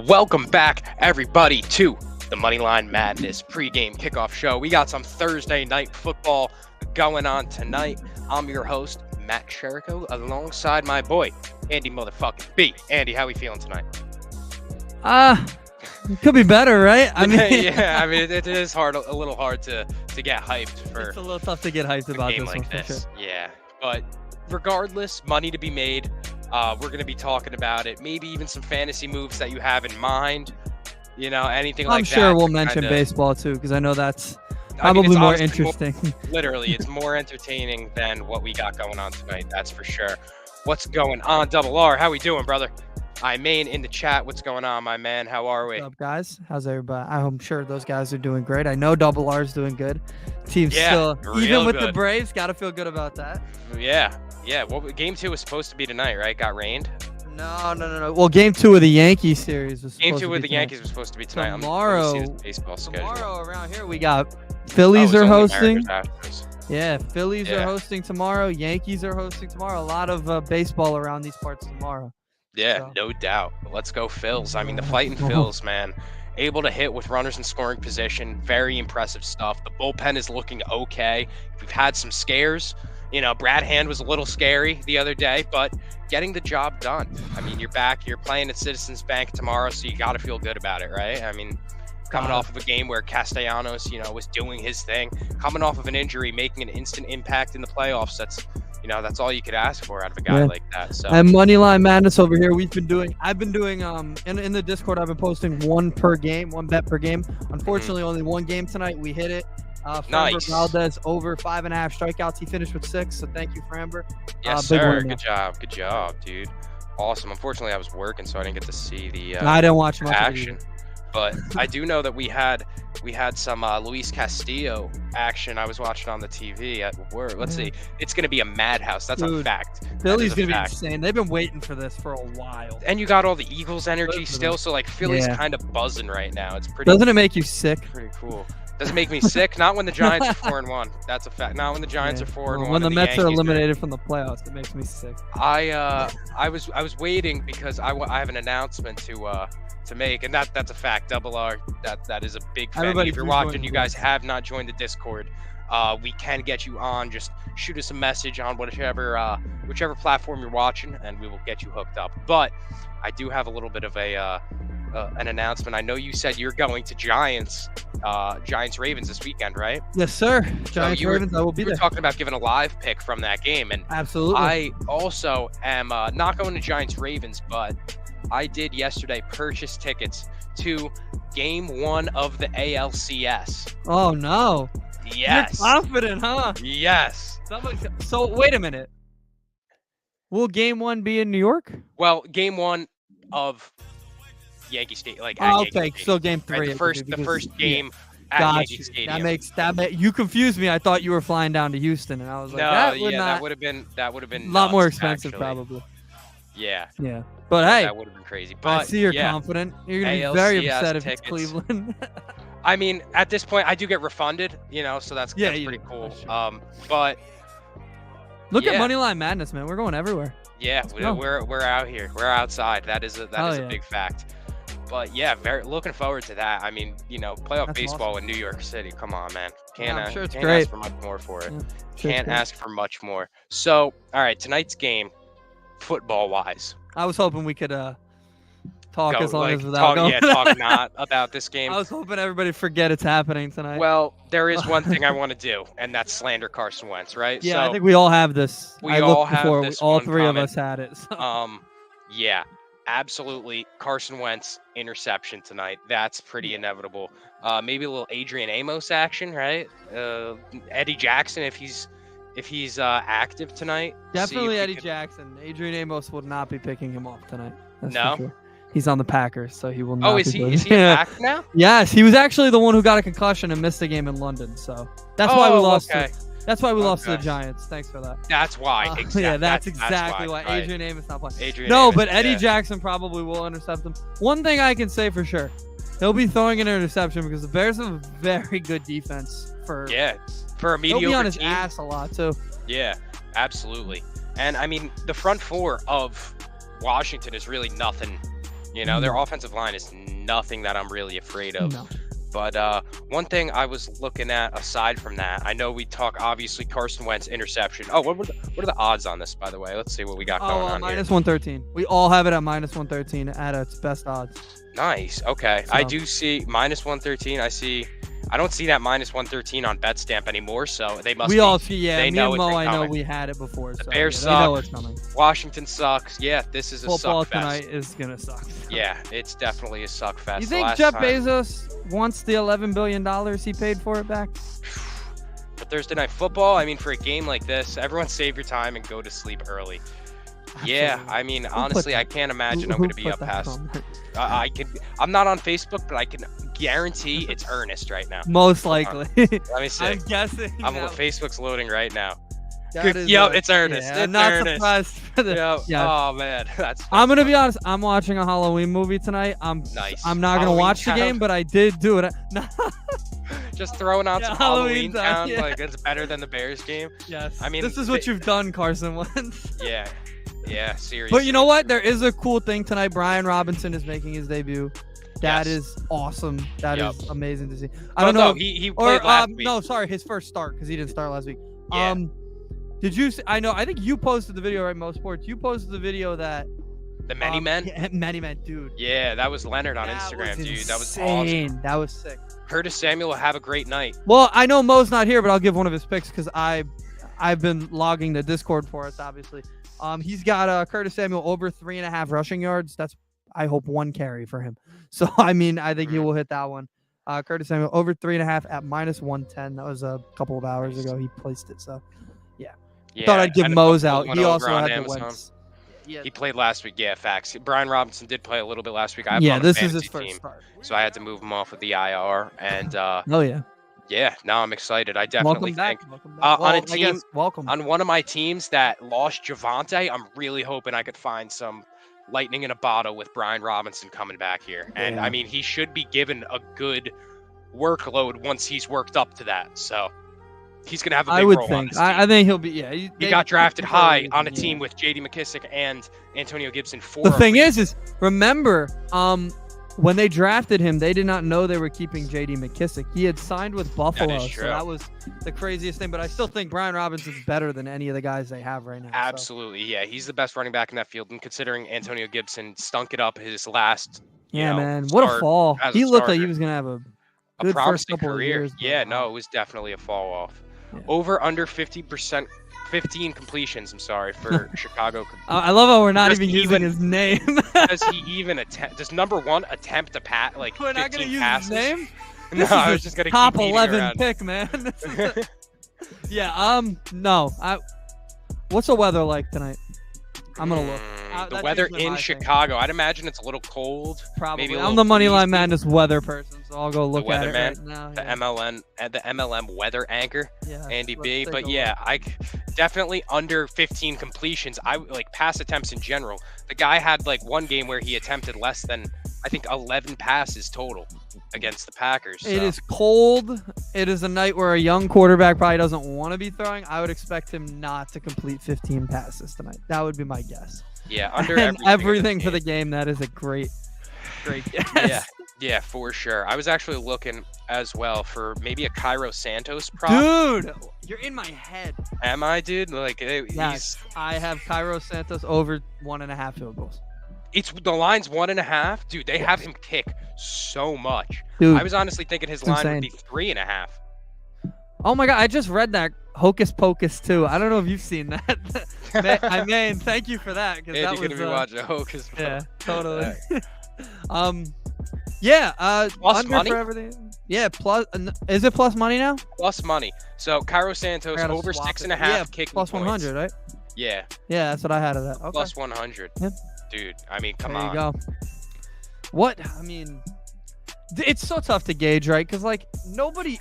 Welcome back, everybody, to the Moneyline Madness pregame kickoff show. We got some Thursday night football going on tonight. I'm your host, Matt Sherrico, alongside my boy, Andy motherfucking B. Andy, how we feeling tonight? It could be better, right? I mean, yeah, I mean, it is a little hard to get hyped for. It's a little tough to get hyped about a game this like one, this. for sure. Yeah, but regardless, money to be made. We're going to be talking about it. Maybe even some fantasy moves that you have in mind. You know, anything like that. I'm sure we'll mention baseball too, because I know that's I mean, probably more interesting. Literally, it's more entertaining than what we got going on tonight. That's for sure. What's going on, Double R? How we doing, brother? Main in the chat. What's going on, my man? How are we? What's up, guys? How's everybody? I'm sure those guys are doing great. I know Double R's doing good. Team's still, even with the Braves, got to feel good about that. Yeah. Well, game 2 was supposed to be tonight, right? Got rained. No. Well, game 2 of the Yankees series was game 2 with the Yankees was supposed to be tonight. Tomorrow, I'm see the baseball schedule. Tomorrow around here we got Phillies are hosting. Yeah, Phillies are hosting tomorrow. Yankees are hosting tomorrow. A lot of baseball around these parts tomorrow. Yeah, so. No doubt. Let's go Phils. I mean, the fighting Phils, man. Able to hit with runners in scoring position. Very impressive stuff. The bullpen is looking okay. We've had some scares. You know, Brad Hand was a little scary the other day, but getting the job done. I mean, you're back. You're playing at Citizens Bank tomorrow, so you got to feel good about it, right? I mean, coming off of a game where Castellanos, was doing his thing, coming off of an injury, making an instant impact in the playoffs. That's all you could ask for out of a guy like that. So and Moneyline Madness over here. I've been doing in the Discord. I've been posting one bet per game. Unfortunately, only one game tonight. We hit it. Nice. Valdez over 5.5 strikeouts. He finished with 6. So thank you, Framber. Yes, sir. Good job, dude. Awesome. Unfortunately, I was working, so I didn't get to see the I didn't watch much action. But I do know that we had some Luis Castillo action I was watching on the TV at work. Let's see. It's going to be a madhouse. That's a fact. Philly's going to be insane. They've been waiting for this for a while. And you got all the Eagles energy still, so Philly's kind of buzzing right now. It's pretty. Doesn't it make you sick? Pretty cool. Doesn't make me sick. Not when the Giants are 4-1. That's a fact. Not when the Giants are 4-1. When the Mets are eliminated from the playoffs, it makes me sick. I was waiting because I have an announcement to make, and that's a fact. Double R, that is a big fan. If you're watching, you guys have not joined the Discord, we can get you on. Just shoot us a message on whichever platform you're watching, and we will get you hooked up. But I do have a little bit of an announcement. I know you said you're going to Giants Ravens this weekend, right? Yes, sir. Giants Ravens. I will be there. You were talking about giving a live pick from that game, and absolutely. I also am not going to Giants Ravens, but I did yesterday purchase tickets to Game 1 of the ALCS. Oh no! Yes. You're confident, huh? Yes. So wait a minute. Will Game 1 be in New York? Well, Game 1 of Yankee Stadium, okay. Yankee Stadium, so Game 3. Right? The first game at Yankee Stadium. You confused me. I thought you were flying down to Houston, and I was like, that would have been a lot more expensive, actually. Probably. Yeah. But hey, that would have been crazy. But I see you're confident. You're gonna be very upset if it's Cleveland. I mean, at this point, I do get refunded, so that's pretty cool. Sure. But look at Moneyline Madness, man. We're going everywhere. Yeah, we're out here. We're outside. That is a big fact. But yeah, very looking forward to that. I mean, playoff baseball in New York City. Come on, man. Can't ask for much more for it. Can't ask for much more. So, all right, tonight's game, football-wise. I was hoping we could talk as long as without going. Talk not about this game. I was hoping everybody forget it's happening tonight. Well, there is one thing I want to do, and that's slander Carson Wentz, right? Yeah, so I think we all have this. All three of us had it. So. Yeah, absolutely. Carson Wentz interception tonight. That's pretty inevitable. Maybe a little Adrian Amos action, right? Eddie Jackson, if he's active tonight. Definitely Eddie Jackson. Adrian Amos will not be picking him off tonight. That's no. For sure. He's on the Packers, so he will not. Oh, is he back now? Yes, he was actually the one who got a concussion and missed the game in London. So that's why we lost. That's why we lost to the Giants. Thanks for that. That's why. Exactly. Yeah, that's exactly why. Right. Adrian Amos not playing. But Eddie Jackson probably will intercept him. One thing I can say for sure, he'll be throwing an interception because the Bears have a very good defense for a mediocre team. He'll be on his ass a lot too. Yeah, absolutely. And I mean, the front four of Washington is really nothing You know, their offensive line is nothing that I'm really afraid of. No. But one thing I was looking at aside from that, I know we talk obviously Carson Wentz interception. Oh, what are the odds on this, by the way? Let's see what we got going on here. Minus 113. We all have it at minus 113 at its best odds. Nice. Okay. So. I do see minus 113. I don't see that minus 113 on BetStamp anymore, so they must. We all see, yeah. They me know and Mo, it's I coming. know we had it before. The so, Bears yeah, they know suck. it's coming. Washington sucks. Yeah, this is a Football suck fest. tonight is gonna suck. Yeah, it's definitely a suck fest. You think Jeff Bezos wants the $11 billion he paid for it back? For Thursday Night Football, I mean, for a game like this, everyone save your time and go to sleep early. Absolutely. Yeah, I mean, honestly, I can't imagine I'm going to be up past. I'm not on Facebook, but I can guarantee it's Ernest right now. Most likely. Let me see. I'm guessing. Facebook's loading right now. Yep, it's Ernest. Yeah, it's not Ernest. Surprised for the, yep. Yeah. Oh man, that's. I'm gonna be honest. I'm watching a Halloween movie tonight. Nice. I'm not gonna watch the game, but I did do it. Just throwing out some Halloween Town, yeah. Like it's better than the Bears game. Yes. I mean, this is what you've done, Carson Wentz. Yeah, seriously. But you know what? There is a cool thing tonight. Brian Robinson is making his debut. That is awesome. That is amazing to see. I don't know. He played last week. No, sorry, his first start because he didn't start last week. Yeah. Did you? I think you posted the video, right? Mo Sports. You posted the video that the Many Men. Yeah, Many Men, dude. Yeah, that was Leonard on Instagram, dude. That was awesome. That was sick. Curtis Samuel will have a great night. Well, I know Mo's not here, but I'll give one of his picks because I've been logging the Discord for us, obviously. He's got Curtis Samuel over 3.5 rushing yards. That's, I hope, 1 carry for him. So I mean, I think he will hit that one. Curtis Samuel over 3.5 at minus 110. That was a couple of hours ago. He placed it. So yeah. Thought I'd give Mo's out. He also had the Wentz. Yeah. He played last week. Yeah, facts. Brian Robinson did play a little bit last week. This is his first start. So I had to move him off with the IR. And yeah, now I'm excited. I definitely think on a team, on one of my teams that lost Javonte, I'm really hoping I could find some lightning in a bottle with Brian Robinson coming back here. And I mean, he should be given a good workload once he's worked up to that. So he's going to have a big role on this team. I think he'll be, he got drafted high on a team with J.D. McKissick and Antonio Gibson. The thing is remember, when they drafted him, they did not know they were keeping J.D. McKissick. He had signed with Buffalo, so that was the craziest thing. But I still think Brian Robinson's better than any of the guys they have right now. Absolutely, yeah. He's the best running back in that field. And considering Antonio Gibson stunk it up his last, man, what a fall. He looked like he was going to have a good first couple of years. Yeah, no, it was definitely a fall off. Yeah. Over under 50%. 15 completions, I'm sorry, for Chicago. I love how we're not even using his name. Does he even attempt? Does number one attempt to pat like we're 15 not gonna use passes? His name? No, I was just gonna top keep 11 pick, man. No. What's the weather like tonight? I'm gonna look. The weather in Chicago, I'd imagine it's a little cold. Probably. I'm the Moneyline Madness weather person, so I'll go look at it right now. The MLM weather anchor, Andy B. But yeah, I definitely under 15 completions. I like pass attempts in general. The guy had like one game where he attempted less than, I think, 11 passes total against the Packers. So. It is cold. It is a night where a young quarterback probably doesn't want to be throwing. I would expect him not to complete 15 passes tonight. That would be my guess. Yeah, under everything for the game. That is a great guess. Yeah, for sure. I was actually looking as well for maybe a Cairo Santos prop. Dude, you're in my head. Am I, dude? Like, I have Cairo Santos over 1.5 field goals. The line's 1.5. Dude, they have him kick so much. Dude, I was honestly thinking his line would be 3.5. Oh my god, I just read that Hocus Pocus too. I don't know if you've seen that. I mean, thank you for that. You're gonna be watching Hocus Pocus. Yeah, totally. Plus under money? For everything. Yeah, plus. Is it plus money now? Plus money. So Cairo Santos over 6.5 kicking plus 100, right? Yeah. Yeah, that's what I had of that. Okay. Plus 100. Yep. Dude, I mean, come on. There you go. What? I mean, it's so tough to gauge, right? Because like nobody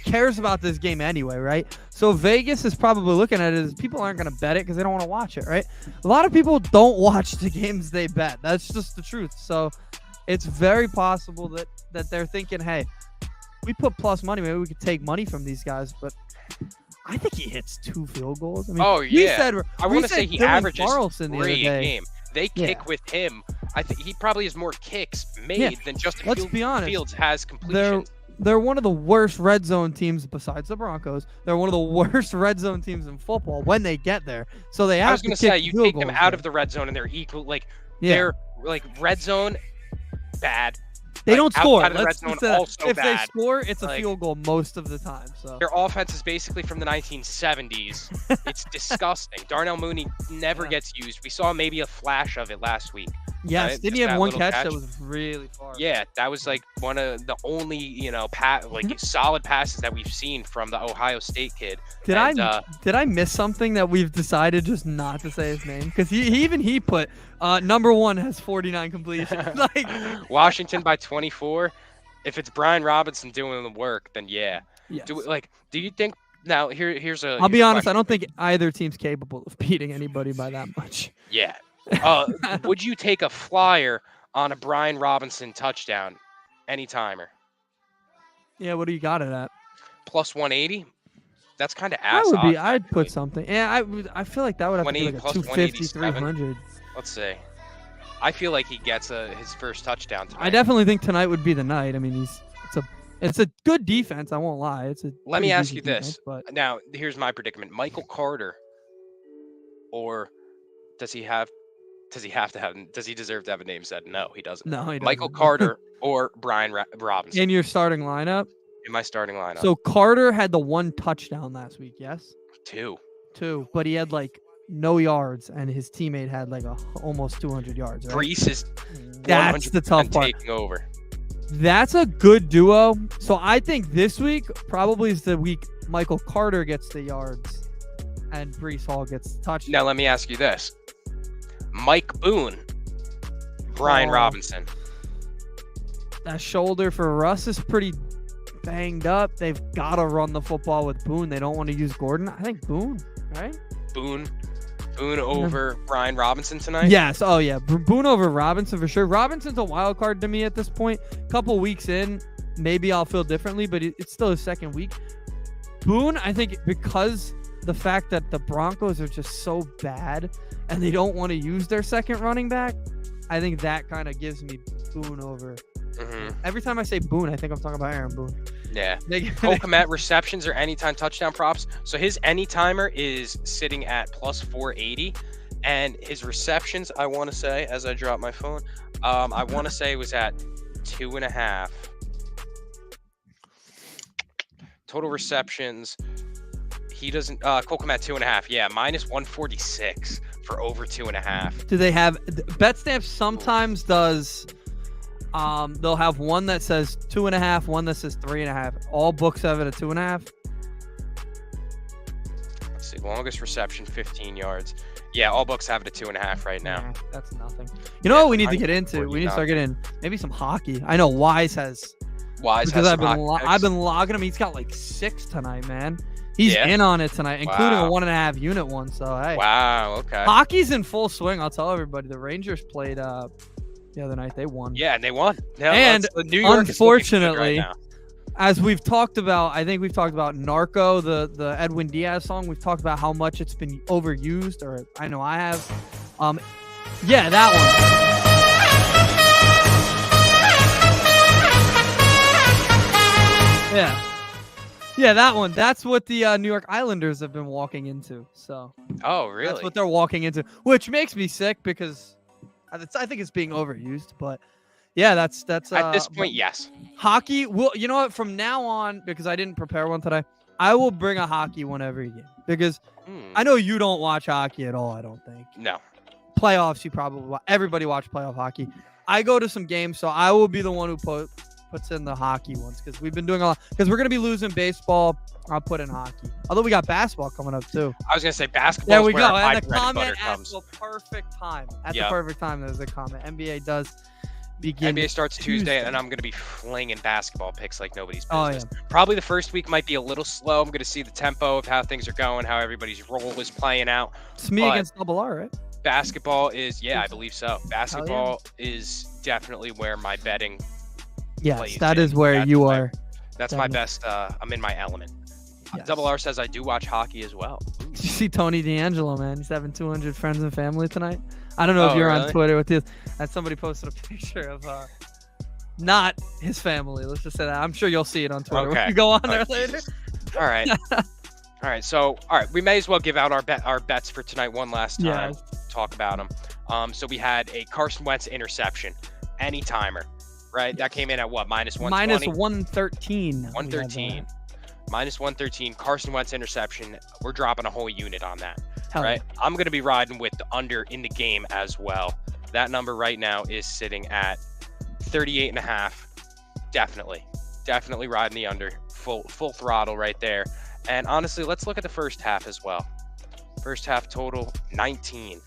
cares about this game anyway, right? So Vegas is probably looking at it as people aren't going to bet it because they don't want to watch it, right? A lot of people don't watch the games they bet. That's just the truth. So it's very possible that they're thinking, hey, we put plus money, maybe we could take money from these guys, but I think he hits 2 field goals. I mean, I want to say he averages Carlson 3 a game. they kick with him, I think he probably has more kicks made than Justin Fields has completion. They're one of the worst red zone teams besides the Broncos. They're one of the worst red zone teams in football when they get there. So they have to kick. I was going to say, you take them out of the red zone and they're equal. Like, they're like red zone, bad. They don't score. If they score, it's a field goal most of the time. So their offense is basically from the 1970s. It's disgusting. Darnell Mooney never gets used. We saw maybe a flash of it last week. Yes, didn't he have one catch that was really far? Yeah, that was like one of the only solid passes that we've seen from the Ohio State kid. Did I miss something that we've decided just not to say his name? Because he put number 1 has 49 completions. Like Washington by 24. If it's Brian Robinson doing the work, then yeah. Yes. Do you think now? Here's a. I'll be honest. I don't think either team's capable of beating anybody by that much. Yeah. Would you take a flyer on a Brian Robinson touchdown? Any timer? Yeah, what do you got it at? Plus 180. That's kind of ass. I'd put something. Yeah, I feel like that would have to be like a 250, 300. Let's see. I feel like he gets his first touchdown tonight. I definitely think tonight would be the night. I mean, it's a good defense. I won't lie. Let me ask you this. Now, here's my predicament: Michael Carter, or does he deserve to have a name said? No, he doesn't. No, he doesn't. Michael Carter or Brian Robinson. In your starting lineup? In my starting lineup. So Carter had the 1 touchdown last week, yes? 2. 2, but he had like no yards, and his teammate had like almost 200 yards. Right? Brees is that's the tough part. Taking over. That's a good duo. So I think this week probably is the week Michael Carter gets the yards and Brees Hall gets the touchdown. Now let me ask you this. Mike Boone, Brian Robinson. That shoulder for Russ is pretty banged up. They've got to run the football with Boone. They don't want to use Gordon. I think Boone, right? Boone over Brian Robinson tonight? Yes. Oh, yeah. Boone over Robinson for sure. Robinson's a wild card to me at this point. Couple weeks in, maybe I'll feel differently, but it's still his second week. Boone, I think because the fact that the Broncos are just so bad and they don't want to use their second running back, I think that kind of gives me Boone over. Mm-hmm. Every time I say Boone, I think I'm talking about Aaron Boone. Yeah. Cole Kmet receptions or anytime touchdown props. So his anytimer is sitting at plus 480. And his receptions, I want to say, as I drop my phone, I want to say it was at 2.5. Total receptions. He doesn't. Cole Kmet 2.5. Yeah, minus 146 for over 2.5. Do they have BetStamp? Sometimes does. They'll have one that says 2.5, one that says 3.5. All books have it at 2.5. Let's see. Longest reception, 15 yards. Yeah, all books have it at 2.5 right now. Yeah, that's nothing. You know what we need to get into? We need to start getting maybe some hockey. I know Wise has. Wise has some I've been logging him. He's got like 6 tonight, man. He's in on it tonight, including a 1.5 unit one. So hey. Wow. Okay. Hockey's in full swing. I'll tell everybody. The Rangers played the other night. They won. Yeah, and they won. Yeah, and New York unfortunately, as we've talked about, I think we've talked about Narco, the Edwin Diaz song. We've talked about how much it's been overused, or I know I have. Yeah, that one. Yeah, that one. That's what the New York Islanders have been walking into. So. Oh, really? That's what they're walking into, which makes me sick because I think it's being overused. But yeah, that's at this point, yes. Hockey. Well, you know what? From now on, because I didn't prepare one today, I will bring a hockey one every game because I know you don't watch hockey at all. I don't think. No. Playoffs, you probably everybody watch playoff hockey. I go to some games, so I will be the one who puts in the hockey ones because we've been doing a lot. Because we're gonna be losing baseball, I'll put in hockey. Although we got basketball coming up too. I was gonna say basketball. There we go. And the comment at the perfect time. At the perfect time, there's a comment. NBA does begin. NBA starts Tuesday, and I'm gonna be flinging basketball picks like nobody's business. Oh, yeah. Probably the first week might be a little slow. I'm gonna see the tempo of how things are going, how everybody's role is playing out. It's me against Double R, right? Basketball is, I believe so. Basketball is definitely where my betting. Yes, that is where you are. That's my best. I'm in my element. Yes. Double R says I do watch hockey as well. Did you see Tony D'Angelo, man? He's having 200 friends and family tonight. I don't know if you're on Twitter with this. And somebody posted a picture of not his family. Let's just say that. I'm sure you'll see it on Twitter. Okay. You go on there later. All right. All right. So, we may as well give out our bets for tonight one last time. Yeah. Talk about them. So we had a Carson Wentz interception, any timer, right? Yes. That came in at what? -120? -113. 113. -113. Carson Wentz interception. We're dropping a whole unit on that. Hell right. Yeah. I'm going to be riding with the under in the game as well. That number right now is sitting at 38.5. Definitely riding the under. Full throttle right there. And honestly, let's look at the first half as well. First half total 19.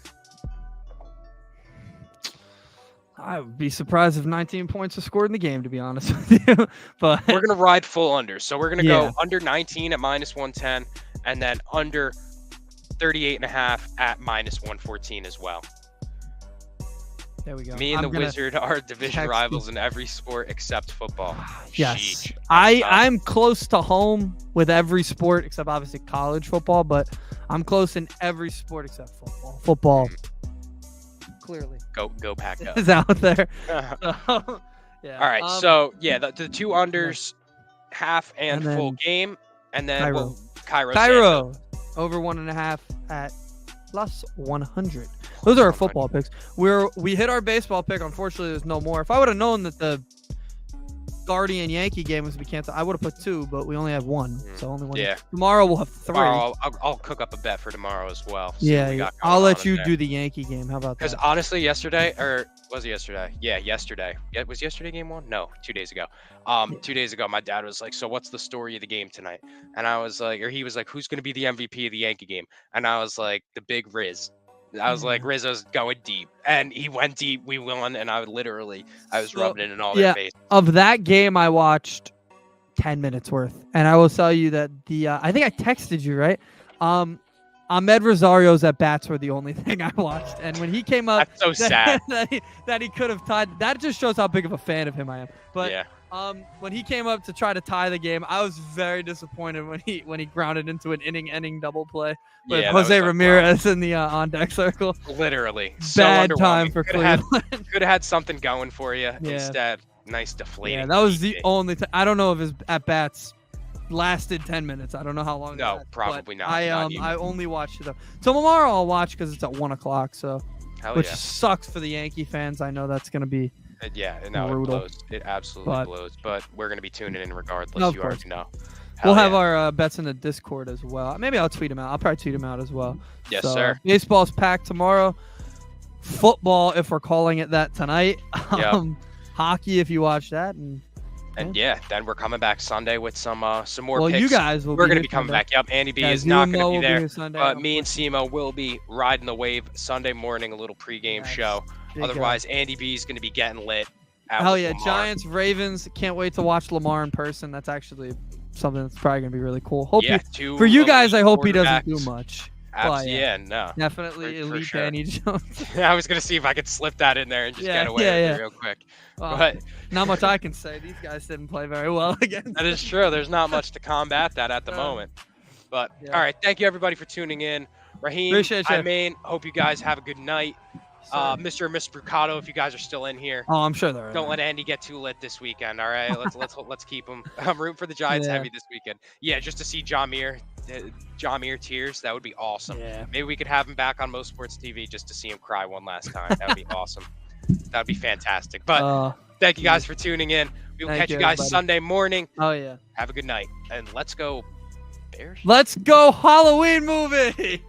I would be surprised if 19 points are scored in the game, to be honest with you. But we're going to ride full under. So we're going to go under 19 at -110 and then under 38.5 at -114 as well. There we go. Me and the Wizard are division rivals in every sport except football. Yes. I'm close to home with every sport except obviously college football, but I'm close in every sport except football. Football, clearly. Go Pack Go. Is out there. So, yeah. All right. So, the two unders, half and full game. And then Cairo. Over 1.5 at +100. Those are our football picks. We hit our baseball pick. Unfortunately, there's no more. If I would have known that the Guardian Yankee game was to be canceled, I would have put 2, but we only have 1. So only 1. Yeah. Tomorrow we'll have 3. Tomorrow, I'll cook up a bet for tomorrow as well. I'll let you do the Yankee game. How about that? Because honestly, yesterday, or was it yesterday? Yeah, yesterday. Yeah, was yesterday game 1? No, 2 days ago. 2 days ago, my dad was like, "So what's the story of the game tonight?" And I was like, or he was like, "Who's going to be the MVP of the Yankee game?" And I was like, "The big Riz." I was like, Rizzo's going deep, and he went deep. We won, and I was rubbing it in all their face. Of that game, I watched 10 minutes worth, and I will tell you that I think I texted you, right? Ahmed Rosario's at bats were the only thing I watched, and when he came up, that's so sad that he could have tied. That just shows how big of a fan of him I am. But yeah. When he came up to try to tie the game, I was very disappointed when he grounded into an inning double play with Jose Ramirez in the on deck circle. Literally, bad time for Cleveland. Could have had something going for you instead. Nice deflating. Yeah, that was the only time. I don't know if his at bats lasted 10 minutes. I don't know how long. No, probably not. I only watched it though. So tomorrow I'll watch because it's at 1:00. So, which sucks for the Yankee fans. I know that's gonna be. It blows. It absolutely blows. But we're going to be tuning in regardless. Of you course. already know. We'll have our bets in the Discord as well. Maybe I'll tweet them out. I'll probably tweet them out as well. Yes, sir. Baseball's packed tomorrow. Football, if we're calling it that tonight. Hockey, if you watch that. And then we're coming back Sunday with some more picks. You guys will. We're going to be coming back. Yep, Andy B is not going to be there. But me and Simo will be riding the wave Sunday morning, a little pregame show. Otherwise, Andy B is going to be getting lit. Hell yeah. Lamar. Giants, Ravens. Can't wait to watch Lamar in person. That's actually something that's probably going to be really cool. For you guys, I hope he doesn't do much. No. Definitely elite Danny Jones. I was going to see if I could slip that in there and just get away with it real quick. Well, but not much I can say. These guys didn't play very well against That is true. There's not much to combat that at the moment. But, all right. Thank you, everybody, for tuning in. Raheem, hope you guys have a good night. Mr. and Miss Brucato, if you guys are still in here. Oh, I'm sure they're. Don't let Andy get too lit this weekend. All right, let's keep him. I'm rooting for the Giants heavy this weekend. Yeah, just to see Jamir tears, that would be awesome. Yeah. Maybe we could have him back on Mo Sports TV just to see him cry one last time. That would be awesome. That would be fantastic. But thank you guys for tuning in. We will catch you guys Sunday morning. Oh yeah. Have a good night, and let's go Bears. Let's go Halloween movie.